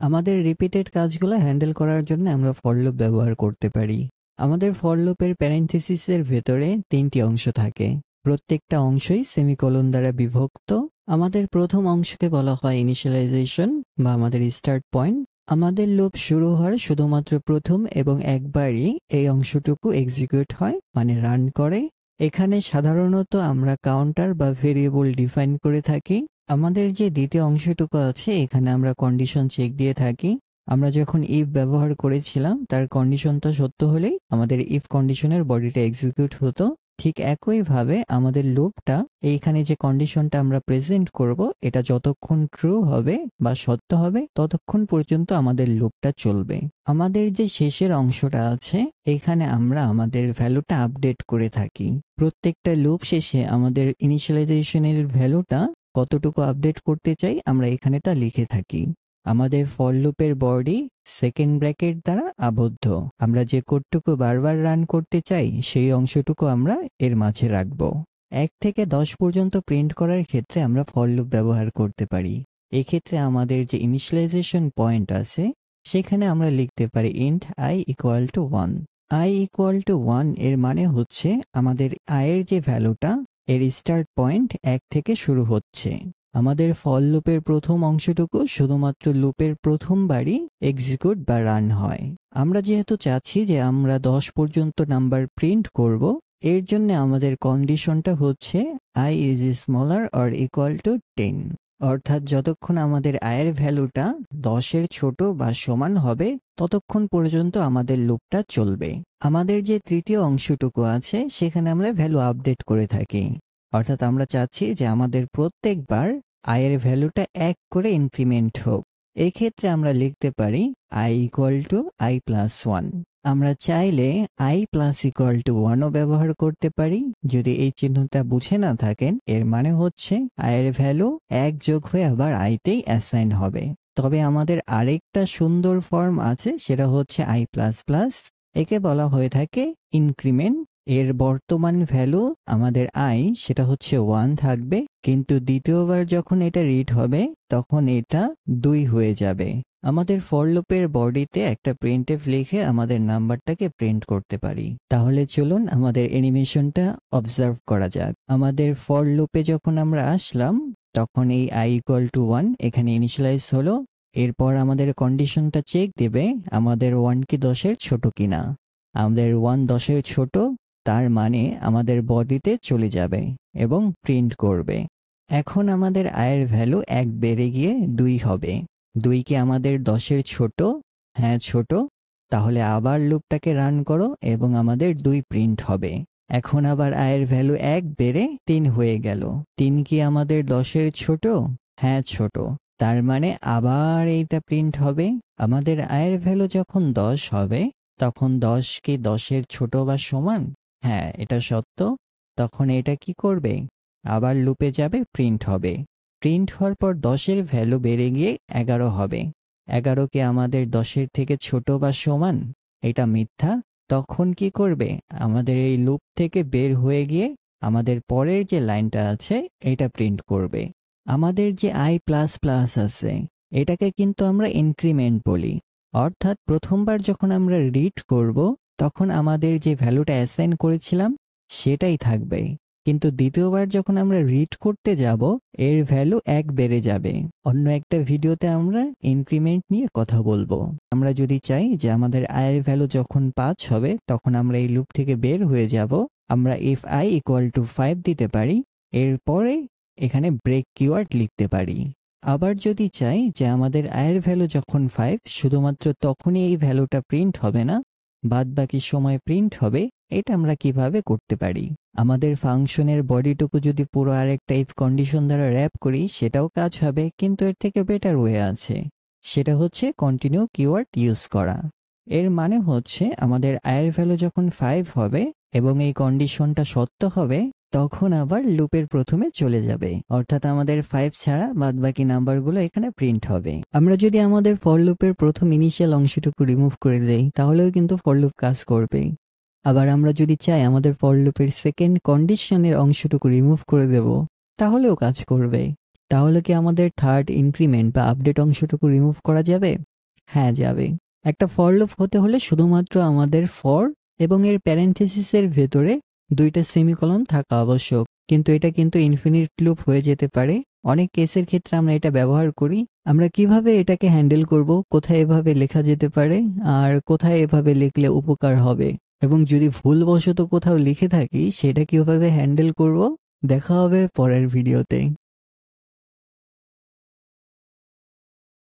আমাদের রিপিটেড কাজগুলো হ্যান্ডেল করার জন্য আমরা ফর লুপ ব্যবহার করতে পারি। আমাদের ফর লুপের প্যারেনথেসিসের ভেতরে 3টি অংশ থাকে। প্রত্যেকটা অংশই সেমিকোলন দ্বারা বিভক্ত। আমাদের প্রথম অংশকে বলা হয় ইনিশিয়ালাইজেশন বা আমাদের স্টার্ট পয়েন্ট। আমাদের লুপ শুরু হওয়ার শুধুমাত্র প্রথম এবং একবারই এই অংশটুকু এক্সিকিউট হয়, মানে রান করে। এখানে সাধারণত আমরা কাউন্টার বা ভেরিয়েবল ডিফাইন করে থাকি। আমাদের যে দ্বিতীয় অংশটুকু আছে এখানে আমরা কন্ডিশন চেক দিয়ে থাকি। আমরা যখন ইফ ব্যবহার করেছিলাম তার কন্ডিশনটা সত্য হলেই আমাদের ইফ কন্ডিশনের বডিটা এক্সিকিউট হতো। ঠিক একইভাবে আমাদের লুপটা এইখানে যে কন্ডিশনটা আমরা প্রেজেন্ট করব এটা যতক্ষণ ট্রু হবে বা সত্য হবে ততক্ষণ পর্যন্ত আমাদের লুপটা চলবে। আমাদের যে শেষের অংশটা আছে এখানে আমরা আমাদের ভ্যালুটা আপডেট করে থাকি। প্রত্যেকটা লুপ শেষে আমাদের ইনিশিয়ালাইজেশনের ভ্যালুটা কতটুকু আপডেট করতে চাই আমরা এখানে তা লিখে থাকি। আমাদের ফর লুপের বডি সেকেন্ড ব্র্যাকেট দ্বারা আবদ্ধ। আমরা যে কোডটুকু বারবার রান করতে চাই সেই অংশটুকু আমরা এর মাঝে রাখব। 1 থেকে 10 পর্যন্ত প্রিন্ট করার ক্ষেত্রে আমরা ফর লুপ ব্যবহার করতে পারি। এক্ষেত্রে আমাদের যে ইনিশিয়ালাইজেশন পয়েন্ট আছে সেখানে আমরা লিখতে পারি int i equal to 1। i equal to 1 এর মানে হচ্ছে আমাদের i এর যে ভ্যালুটা এর স্টার্ট পয়েন্ট 1 থেকে শুরু হচ্ছে। আমাদের ফর লুপের প্রথম অংশটুকু শুধুমাত্র লুপের প্রথমবারই এক্সিকিউট বা রান হয়। আমরা যেহেতু চাচ্ছি যে আমরা 10 পর্যন্ত নাম্বার প্রিন্ট করব, এর জন্য আমাদের কন্ডিশনটা হচ্ছে i is smaller or equal to 10। অর্থাৎ যতক্ষণ আমাদের i এর ভ্যালুটা 10 এর ছোট বা সমান হবে ততক্ষণ পর্যন্ত আমাদের লুপটা চলবে। আমাদের যে তৃতীয় অংশটুকু আছে সেখানে আমরা ভ্যালু আপডেট করে থাকি। অর্থাৎ আমরা চাচ্ছি যে আমাদের প্রত্যেকবার i এর ভ্যালুটা 1 করে ইনক্রিমেন্ট হোক। এক্ষেত্রে আমরা লিখতে পারি i equal to i plus 1। আমরা চাইলে i প্লাস ইকুয়াল টু 1ও ব্যবহার করতে পারি। যদি এই চিহ্নটা বুঝে না থাকেন এর মানে হচ্ছে i এর ভ্যালু 1 যোগ হয়ে আবার i তেই অ্যাসাইন হবে। তবে আমাদের আরেকটা সুন্দর ফর্ম আছে সেটা হচ্ছে i প্লাস প্লাস। একে বলা হয়ে থাকে ইনক্রিমেন্ট। এর বর্তমান ভ্যালু আমাদের i সেটা হচ্ছে 1 থাকবে, কিন্তু দ্বিতীয়বার যখন এটা রিড হবে তখন এটা 2 হয়ে যাবে। আমাদের ফর লুপের বডিতে একটা প্রিন্টএফ লিখে আমাদের নাম্বারটাকে প্রিন্ট করতে পারি। তাহলে চলুন আমাদের অ্যানিমেশনটা অবজার্ভ করা যাক। আমাদের ফর লুপে যখন আমরা আসলাম তখন এই i ইকুয়াল টু 1 এখানে ইনিশিয়ালাইজ হলো। এরপর আমাদের কন্ডিশনটা চেক দেবে আমাদের 1 কি 10 এর ছোট কিনা। আমাদের 1 10 এর ছোট, তার মানে আমাদের বডিতে চলে যাবে এবং প্রিন্ট করবে। এখন আমাদের i এর ভ্যালু 1 বেড়ে গিয়ে 2 হবে। 2 কি আমাদের 10 এর ছোট? হ্যাঁ ছোট। তাহলে আবার লুপটাকে রান করো এবং আমাদের 2 প্রিন্ট হবে। এখন আবার i এর ভ্যালু 1 বেড়ে 3 হয়ে গেল। 3 কি আমাদের 10 এর ছোট? হ্যাঁ ছোট। তার মানে আবার এইটা প্রিন্ট হবে। আমাদের i এর ভ্যালু যখন 10 হবে তখন 10 কি 10 এর ছোট বা সমান? হ্যাঁ এটা সত্য। তখন এটা কি করবে? আবার লুপে যাবে, প্রিন্ট হবে। প্রিন্ট হওয়ার পর 10 এর ভ্যালু বেড়ে গিয়ে 11 হবে। 11 কি আমাদের 10 এর থেকে ছোট বা সমান? এটা মিথ্যা। তখন কি করবে? আমাদের এই লুপ থেকে বের হয়ে গিয়ে আমাদের পরের যে লাইনটা আছে এটা প্রিন্ট করবে। আমাদের যে i প্লাস প্লাস আছে এটাকে কিন্তু আমরা ইনক্রিমেন্ট বলি। অর্থাৎ প্রথমবার যখন আমরা রিড করব তখন আমাদের যে ভ্যালুটা অ্যাসাইন করেছিলাম সেটাই থাকবে, কিন্তু দ্বিতীয়বার যখন আমরা রিড করতে যাব এর ভ্যালু 1 বেড়ে যাবে। অন্য একটা ভিডিওতে আমরা ইনক্রিমেন্ট নিয়ে কথা বলবো। আমরা যদি চাই যে আমাদের i এর ভ্যালু যখন 5 হবে তখন আমরা এই লুপ থেকে বের হয়ে যাব, আমরা if i ইকুয়াল টু 5 দিতে পারি। এরপরে এখানে ব্রেক কিওয়ার্ড লিখতে পারি। আবার যদি চাই যে আমাদের i এর ভ্যালু যখন 5 শুধুমাত্র তখনই এই ভ্যালুটা প্রিন্ট হবে না, বাদ বাকি সময় প্রিন্ট হবে, এটা আমরা কিভাবে করতে পারি? আমাদের ফাংশনের বডিটুকু যদি পুরো আরেকটা ইফ কন্ডিশন দ্বারা র্যাপ করি সেটাও কাজ হবে, কিন্তু এর থেকে বেটার ওয়ে আছে। সেটা হচ্ছে কন্টিনিউ কিওয়ার্ড ইউজ করা। এর মানে হচ্ছে আমাদের i এর ভ্যালু যখন 5 হবে এবং এই কন্ডিশনটা সত্য হবে তখন আবার লুপের প্রথমে চলে যাবে, অর্থাৎ আমাদের 5 ছাড়া বাদবাকি নাম্বারগুলো এখানে প্রিন্ট হবে। আমরা যদি আমাদের ফর লুপের প্রথম ইনিশিয়াল অংশটুকু রিমুভ করে দেই তাহলেও কিন্তু ফর লুপ কাজ করবে। আবার আমরা যদি চাই আমাদের ফর লুপের সেকেন্ড কন্ডিশনের অংশটুকু রিমুভ করে দেব তাহলেও কাজ করবে। তাহলে কি আমাদের থার্ড ইনক্রিমেন্ট বা আপডেট অংশটুকু রিমুভ করা যাবে? হ্যাঁ, যাবে। একটা ফর লুপ হতে হলে শুধুমাত্র আমাদের ফর এবং এর প্যারেনথেসিসের ভেতরে 2টা সেমিকোলন থাকা আবশ্যক। কিন্তু এটা কিন্তু ইনফিনিট লুপ হয়ে যেতে পারে। অনেক কেসের ক্ষেত্রে আমরা এটা ব্যবহার করি। আমরা কিভাবে এটাকে হ্যান্ডেল করব, কোথায় এভাবে লেখা যেতে পারে, আর কোথায় এভাবে লিখলে উপকার হবে, এবং যদি ভুলবশত কোথাও লিখে থাকি সেটা কিভাবে হ্যান্ডেল করব, দেখা হবে পরের ভিডিওতে।